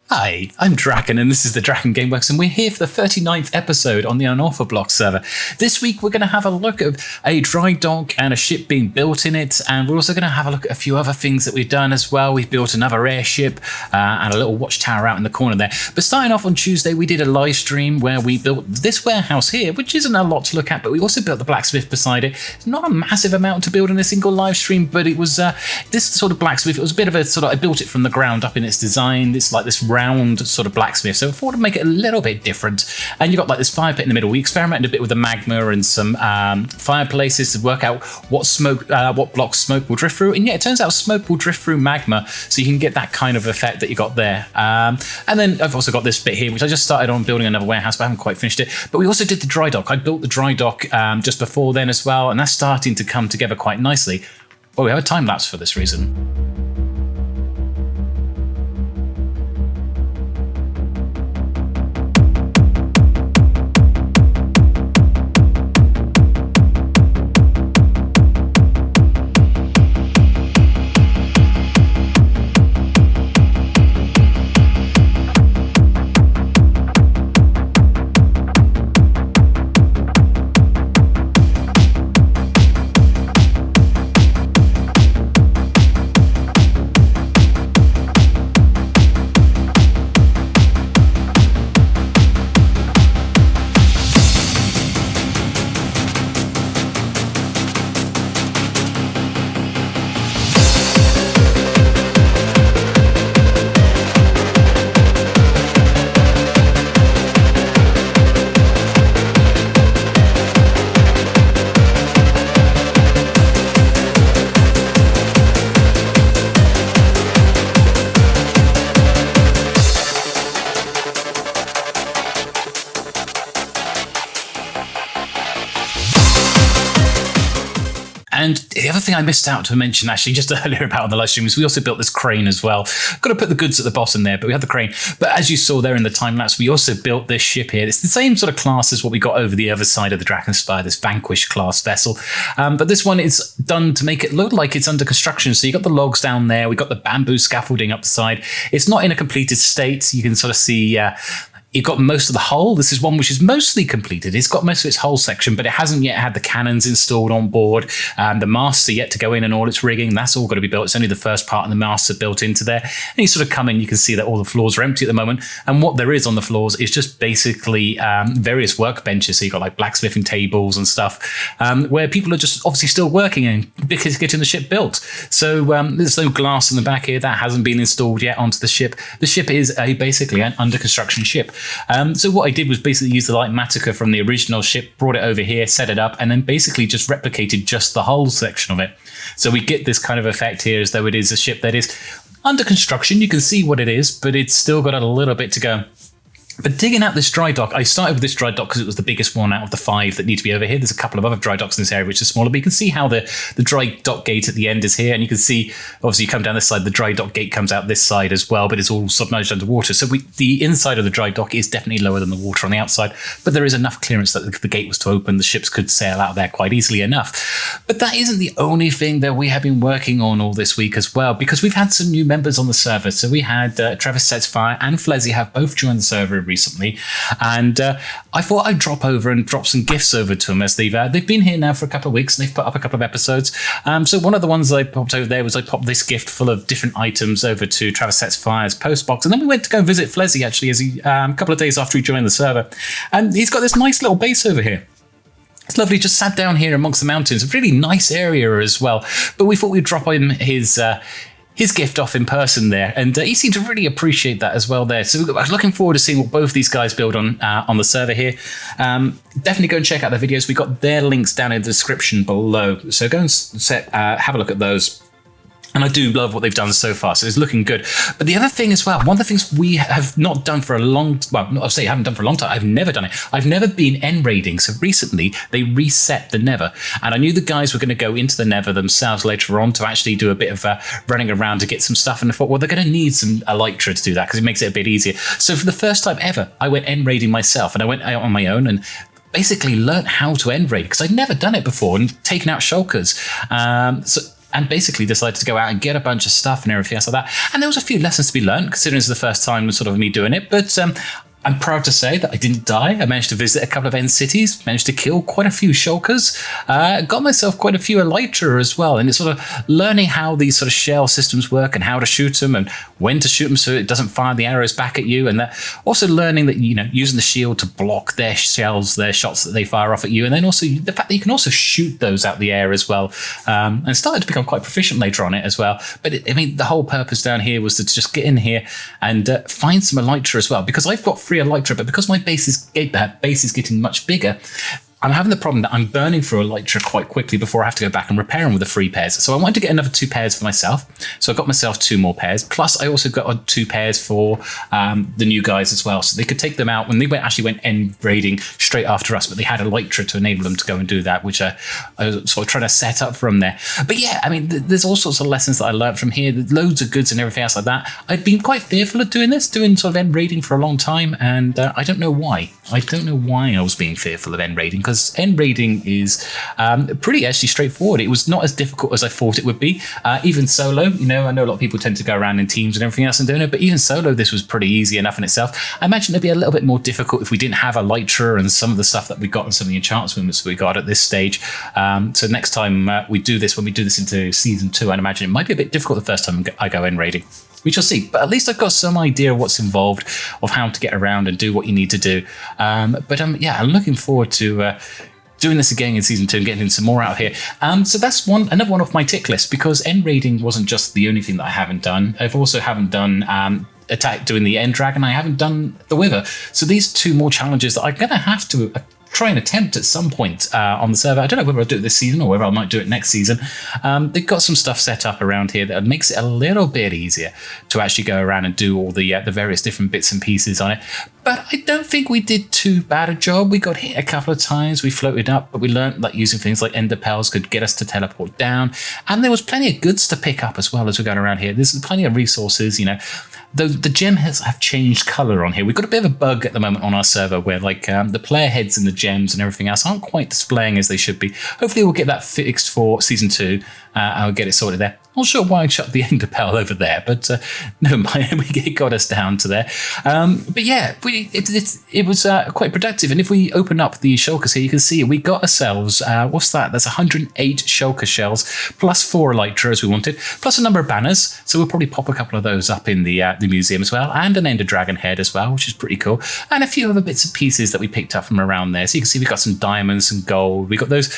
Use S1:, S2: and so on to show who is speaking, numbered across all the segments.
S1: Hi, I'm Draken and this is the DrakenWerks and we're here for the 39th episode on the Unorthoblocks server. This week we're going to have a look at a dry dock and a ship being built in it, and we're also going to have a look at a few other things that we've done as well. We've built another airship and a little watchtower out in the corner there. But starting off on Tuesday we did a live stream where we built this warehouse here, which isn't a lot to look at, but we also built the blacksmith beside it. It's not a massive amount to build in a single live stream, but it was this sort of blacksmith. It was a bit of a sort of, I built it from the ground up in its design. It's like this round sort of blacksmith, so I thought to make it a little bit different. And you've got like this fire pit in the middle. We experimented a bit with the magma and some fireplaces to work out what blocks smoke will drift through. And yeah, it turns out smoke will drift through magma, so you can get that kind of effect that you got there. And then I've also got this bit here, which I just started on building another warehouse, but I haven't quite finished it. But we also did the dry dock. I built the dry dock just before then as well, and that's starting to come together quite nicely. Well, we have a time lapse for this reason. And the other thing I missed out to mention actually just earlier about on the live stream is we also built this crane as well. Got to put the goods at the bottom there, but we had the crane. But as you saw there in the time lapse, we also built this ship here. It's the same sort of class as what we got over the other side of the Drakenspire, this Vanquish class vessel. But this one is done to make it look like it's under construction. So you got the logs down there. We got the bamboo scaffolding up the side. It's not in a completed state. You can sort of see you've got most of the hull. This is one which is mostly completed. It's got most of its hull section, but it hasn't yet had the cannons installed on board. The masts are yet to go in and all its rigging. That's all got to be built. It's only the first part and the masts are built into there. And you sort of come in, you can see that all the floors are empty at the moment. And what there is on the floors is just basically various workbenches. So you've got like blacksmithing tables and stuff where people are just obviously still working and getting the ship built. So there's no glass in the back here. That hasn't been installed yet onto the ship. The ship is basically an under construction ship. So what I did was basically use the light Matica from the original ship, brought it over here, set it up, and then basically just replicated just the hull section of it. So we get this kind of effect here as though it is a ship that is under construction. You can see what it is, but it's still got a little bit to go. But digging out this dry dock, I started with this dry dock because it was the biggest one out of the 5 that need to be over here. There's a couple of other dry docks in this area which are smaller, but you can see how the dry dock gate at the end is here. And you can see, obviously, you come down this side, the dry dock gate comes out this side as well, but it's all submerged underwater. So the inside of the dry dock is definitely lower than the water on the outside, but there is enough clearance that if the gate was to open, the ships could sail out there quite easily enough. But that isn't the only thing that we have been working on all this week as well, because we've had some new members on the server. So we had Travis Sets Fire and Flezzy have both joined the server recently. And I thought I'd drop over and drop some gifts over to them as they've been here now for a couple of weeks and they've put up a couple of episodes. So one of the ones I popped over there was I popped this gift full of different items over to Travis Sets Fire's postbox. And then we went to go and visit Flezzy actually as he a couple of days after he joined the server. And he's got this nice little base over here. It's lovely, just sat down here amongst the mountains. A really nice area as well. But we thought we'd drop him his gift off in person there, and he seemed to really appreciate that as well there. So I was looking forward to seeing what both these guys build on the server here. Definitely go and check out their videos. We got their links down in the description below, so go and have a look at those. And I do love what they've done so far, so it's looking good. But the other thing as well, one of the things we have not done for a long, well, not say haven't done for a long time, I've never done it. I've never been end raiding. So recently they reset the Nether, and I knew the guys were going to go into the Nether themselves later on to actually do a bit of running around to get some stuff. And I thought, well, they're going to need some Elytra to do that because it makes it a bit easier. So for the first time ever, I went end raiding myself, and I went out on my own and basically learnt how to end raid because I'd never done it before and taken out shulkers. So and basically decided to go out and get a bunch of stuff and everything else like that. And there was a few lessons to be learned, considering it's the first time sort of me doing it. But I'm proud to say that I didn't die. I managed to visit a couple of end cities, managed to kill quite a few shulkers, got myself quite a few elytra as well. And it's sort of learning how these sort of shell systems work and how to shoot them and when to shoot them so it doesn't fire the arrows back at you. And that also learning that, using the shield to block their shells, their shots that they fire off at you. And then also the fact that you can also shoot those out the air as well. And started to become quite proficient later on it as well. But the whole purpose down here was to just get in here and find some elytra as well, because I've got 3 elytra, but because my base is getting much bigger, I'm having the problem that I'm burning through elytra quite quickly before I have to go back and repair them with the 3 pairs. So I wanted to get another 2 pairs for myself. So I got myself 2 more pairs. Plus I also got 2 pairs for the new guys as well. So they could take them out when they actually went end raiding straight after us, but they had elytra to enable them to go and do that, which I was sort of trying to set up from there. But yeah, there's all sorts of lessons that I learned from here. There's loads of goods and everything else like that. I'd been quite fearful of doing sort of end raiding for a long time. And I don't know why. I don't know why I was being fearful of end raiding, because end raiding is pretty actually straightforward. It was not as difficult as I thought it would be. Even solo, I know a lot of people tend to go around in teams and everything else and doing it, but even solo, this was pretty easy enough in itself. I imagine it'd be a little bit more difficult if we didn't have elytra and some of the stuff that we got and some of the enchantments we got at this stage. So next time we do this, when we do this into season 2, I'd imagine it might be a bit difficult the first time I go end raiding. We shall see, but at least I've got some idea of what's involved, of how to get around and do what you need to do. But I'm looking forward to doing this again in season 2 and getting some more out here. So that's another one off my tick list, because end raiding wasn't just the only thing that I haven't done. I've also haven't done doing the end dragon. I haven't done the wither. So these 2 more challenges that I'm going to have to try and attempt at some point on the server. I don't know whether I'll do it this season or whether I might do it next season. They've got some stuff set up around here that makes it a little bit easier to actually go around and do all the various different bits and pieces on it. But I don't think we did too bad a job. We got hit a couple of times, we floated up, but we learned that using things like ender pearls could get us to teleport down. And there was plenty of goods to pick up as well as we're going around here. There's plenty of resources, The gems have changed colour on here. We've got a bit of a bug at the moment on our server where the player heads and the gems and everything else aren't quite displaying as they should be. Hopefully we'll get that fixed for season 2. I'll get it sorted there. Not sure why I shut the ender pearl over there, but never mind. It got us down to there. But yeah, it was quite productive. And if we open up the shulkers here, you can see we got ourselves, what's that? That's 108 shulker shells, plus 4 elytra as we wanted, plus a number of banners. So we'll probably pop a couple of those up in the museum as well, and an ender dragon head as well, which is pretty cool. And a few other bits and pieces that we picked up from around there. So you can see we got some diamonds and gold. We got those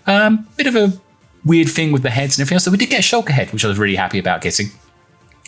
S1: bit of a weird thing with the heads and everything else. So we did get a shulker head, which I was really happy about getting.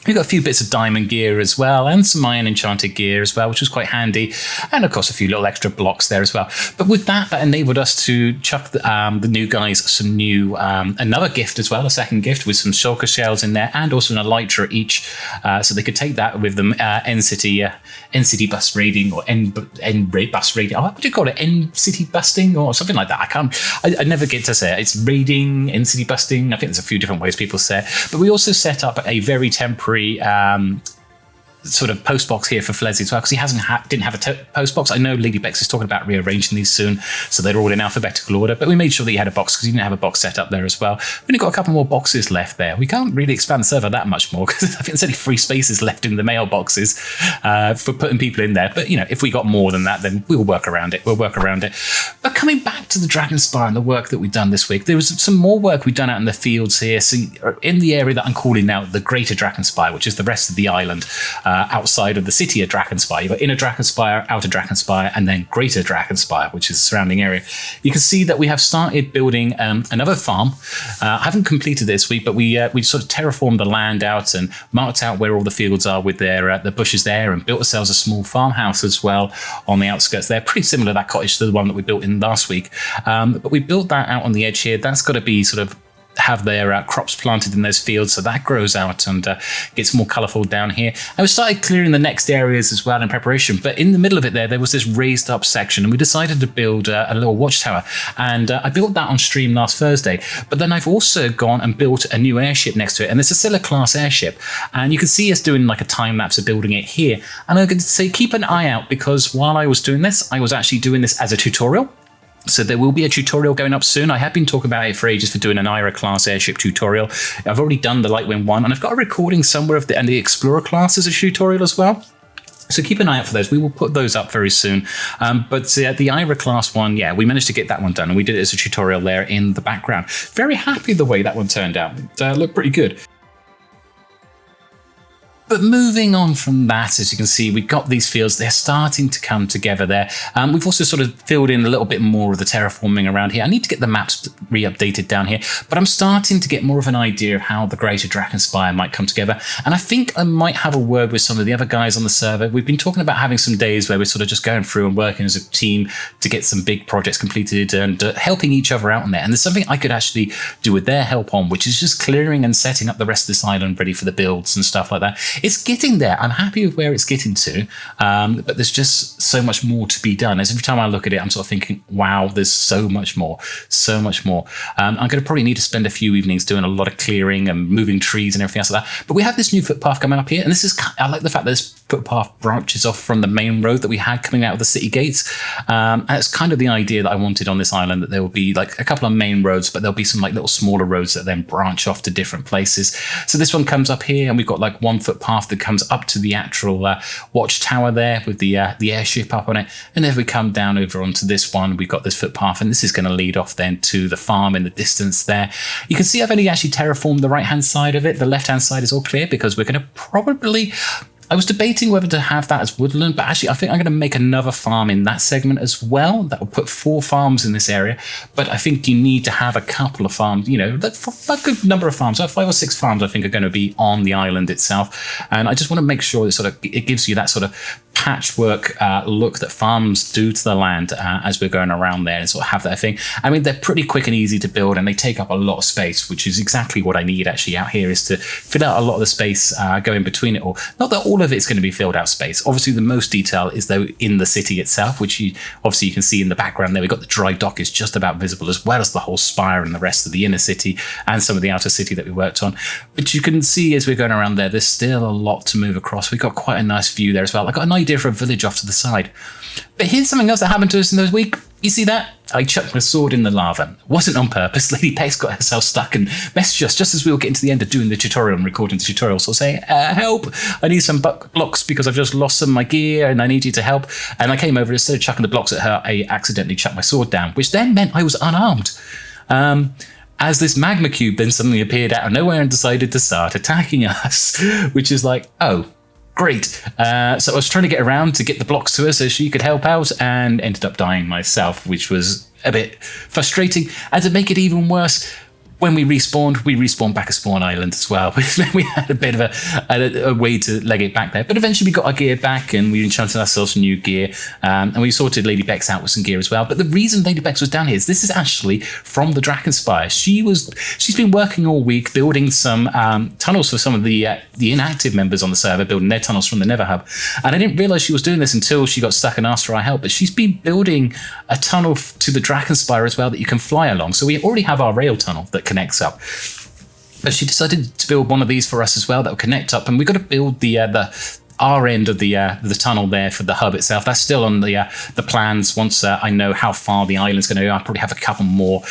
S1: We got a few bits of diamond gear as well, and some iron enchanted gear as well, which was quite handy. And of course, a few little extra blocks there as well. But with that enabled us to chuck the new guys some new, another gift as well, a second gift with some shulker shells in there, and also an elytra each. So they could take that with them, End City bus raiding, or end bus raiding. What do you call it? End City busting or something like that. I never get to say it. It's raiding, End City busting. I think there's a few different ways people say it. But we also set up a very temporary sort of post box here for Flezzy as well, because he didn't have a post box. I know LadyBex is talking about rearranging these soon, so they're all in alphabetical order, but we made sure that he had a box because he didn't have a box set up there as well. We've only got a couple more boxes left there. We can't really expand the server that much more because I think there's only 3 spaces left in the mailboxes for putting people in there. But if we got more than that, then we'll work around it. But coming back to the Dragon Spire and the work that we've done this week, there was some more work we've done out in the fields here. So in the area that I'm calling now the Greater Dragon Spire, which is the rest of the island, outside of the city of Drakenspire. You've got Inner Drakenspire, Outer Drakenspire, and then Greater Drakenspire, which is the surrounding area. You can see that we have started building another farm. I haven't completed this week, but we sort of terraformed the land out and marked out where all the fields are with the bushes there, and built ourselves a small farmhouse as well on the outskirts there. Pretty similar to that cottage to the one that we built in last week. But we built that out on the edge here. That's got to be sort of have their crops planted in those fields, so that grows out and gets more colourful down here. And we started clearing the next areas as well in preparation, but in the middle of it there was this raised up section, and we decided to build a little watchtower, and I built that on stream last Thursday. But then I've also gone and built a new airship next to it, and it's a Scylla class airship, and you can see us doing like a time lapse of building it here. And I'm going to say keep an eye out, because while I was doing this, I was actually doing this as a tutorial. So there will be a tutorial going up soon. I have been talking about it for ages for doing an IRA class airship tutorial. I've already done the Lightwind one, and I've got a recording somewhere of the Explorer class as a tutorial as well. So keep an eye out for those. We will put those up very soon. But the IRA class one, yeah, we managed to get that one done, and we did it as a tutorial there in the background. Very happy the way that one turned out. It looked pretty good. But moving on from that, as you can see, we've got these fields. They're starting to come together there. We've also sort of filled in a little bit more of the terraforming around here. I need to get the maps re-updated down here, but I'm starting to get more of an idea of how the greater Drakenspire might come together. And I think I might have a word with some of the other guys on the server. We've been talking about having some days where we're sort of just going through and working as a team to get some big projects completed and helping each other out on there. And there's something I could actually do with their help on, which is just clearing and setting up the rest of this island ready for the builds and stuff like that. It's getting there. I'm happy with where it's getting to, but there's just so much more to be done. As every time I look at it, I'm sort of thinking, wow, there's so much more, so much more. I'm going to probably need to spend a few evenings doing a lot of clearing and moving trees and everything else like that. But we have this new footpath coming up here, and this is, I like the fact that this footpath branches off from the main road that we had coming out of the city gates. And it's kind of the idea that I wanted on this island, that there will be like a couple of main roads, but there'll be some like little smaller roads that then branch off to different places. So this one comes up here, and we've got like one footpath that comes up to the actual watchtower there with the airship up on it. And then if we come down over onto this one, we've got this footpath, and this is going to lead off then to the farm in the distance there. You can see I've only actually terraformed the right hand side of it. The left hand side is all clear because we're going to probably, I was debating whether to have that as woodland, but actually I think I'm going to make another farm in that segment as well. That will put 4 farms in this area, but I think you need to have a couple of farms, you know, a good number of farms. So 5 or 6 farms I think are going to be on the island itself, and I just want to make sure that it gives you that sort of patchwork look that farms do to the land as we're going around there, and sort of have that thing. I mean, they're pretty quick and easy to build, and they take up a lot of space, which is exactly what I need actually out here, is to fill out a lot of the space going between it all. Not that all of it's going to be filled out space. Obviously, the most detail is though in the city itself, which you can see in the background there. We've got the dry dock is just about visible, as well as the whole spire and the rest of the inner city and some of the outer city that we worked on. But you can see as we're going around there, there's still a lot to move across. We've got quite a nice view there as well. I got an idea for a village off to the side. But here's something else that happened to us in those week. You see that? I chucked my sword in the lava. It wasn't on purpose. LadyBex got herself stuck and messaged us just as we were getting to the end of doing the tutorial and recording the tutorial. So saying, help, I need some blocks because I've just lost some of my gear and I need you to help. And I came over, instead of chucking the blocks at her, I accidentally chucked my sword down, which then meant I was unarmed. As this magma cube then suddenly appeared out of nowhere and decided to start attacking us, which is like, oh, great. So I was trying to get around to get the blocks to her so she could help out, and ended up dying myself, which was a bit frustrating. And to make it even worse, when we respawned back at Spawn Island as well. We had a bit of a way to leg it back there. But eventually we got our gear back and we enchanted ourselves some new gear. And we sorted LadyBex out with some gear as well. But the reason LadyBex was down here is this is actually from the Drakenspire. She's been working all week building some tunnels for some of the inactive members on the server, building their tunnels from the Nether Hub. And I didn't realize she was doing this until she got stuck and asked for our help. But she's been building a tunnel to the Drakenspire as well that you can fly along. So we already have our rail tunnel that connects up. But she decided to build one of these for us as well that will connect up, and we've got to build the our end of the tunnel there for the hub itself. That's still on the plans. Once I know how far the island's going to go, I'll probably have a couple more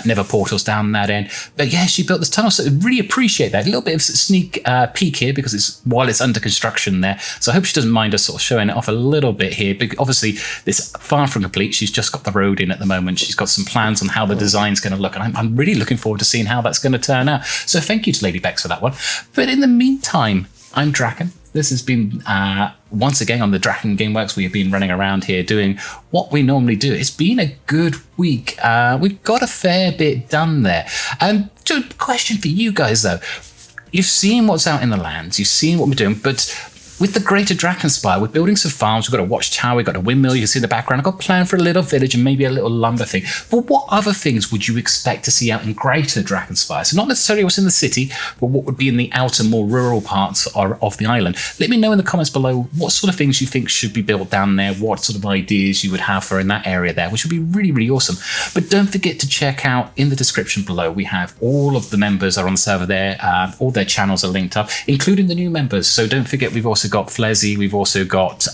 S1: Nether portals down that end. But yeah, she built this tunnel, so I really appreciate that. A little bit of sneak peek here because while it's under construction there. So I hope she doesn't mind us sort of showing it off a little bit here. But obviously, this far from complete. She's just got the road in at the moment. She's got some plans on how the design's going to look, and I'm really looking forward to seeing how that's going to turn out. So thank you to LadyBex for that one. But in the meantime, I'm Draken. This has been, once again, on the DrakenWerks. We have been running around here doing what we normally do. It's been a good week. We've got a fair bit done there. So question for you guys, though. You've seen what's out in the lands. You've seen what we're doing, but with the greater Drakenspire, we're building some farms. We've got a watchtower, we've got a windmill, you can see in the background. I've got a plan for a little village and maybe a little lumber thing. But what other things would you expect to see out in greater Drakenspire? So not necessarily what's in the city, but what would be in the outer, more rural parts of the island. Let me know in the comments below what sort of things you think should be built down there, what sort of ideas you would have for in that area there, which would be really, really awesome. But don't forget to check out in the description below. We have all of the members are on the server there. All their channels are linked up, including the new members. So don't forget, we've also also got Flezzy, we've also got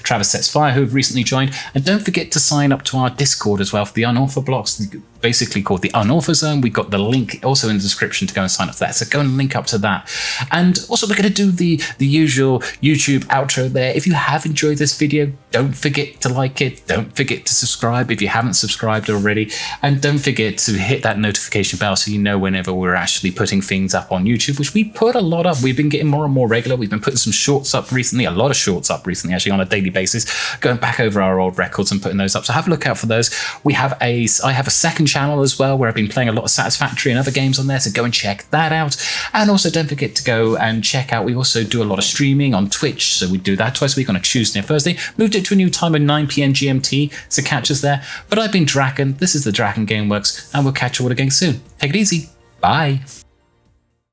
S1: Travis Sets Fire, who have recently joined. And don't forget to sign up to our Discord as well for the Unorthoblocks, basically called the Unortho Zone. We've got the link also in the description to go and sign up for that. So go and link up to that. And also we're going to do the usual YouTube outro there. If you have enjoyed this video, don't forget to like it. Don't forget to subscribe if you haven't subscribed already. And don't forget to hit that notification bell so you know whenever we're actually putting things up on YouTube, which we put a lot up. We've been getting more and more regular. We've been putting some shorts up recently, a lot of shorts up recently, actually on a daily basis, going back over our old records and putting those up. So have a look out for those. I have a second channel as well where I've been playing a lot of Satisfactory and other games on there, so go and check that out. And also don't forget to go and check out, we also do a lot of streaming on Twitch, so we do that twice a week on a Tuesday and Thursday. Moved it to a new time of 9 PM GMT, so catch us there. But I've been Draken, this is the DrakenWerks, and we'll catch you all again soon. Take it easy, bye.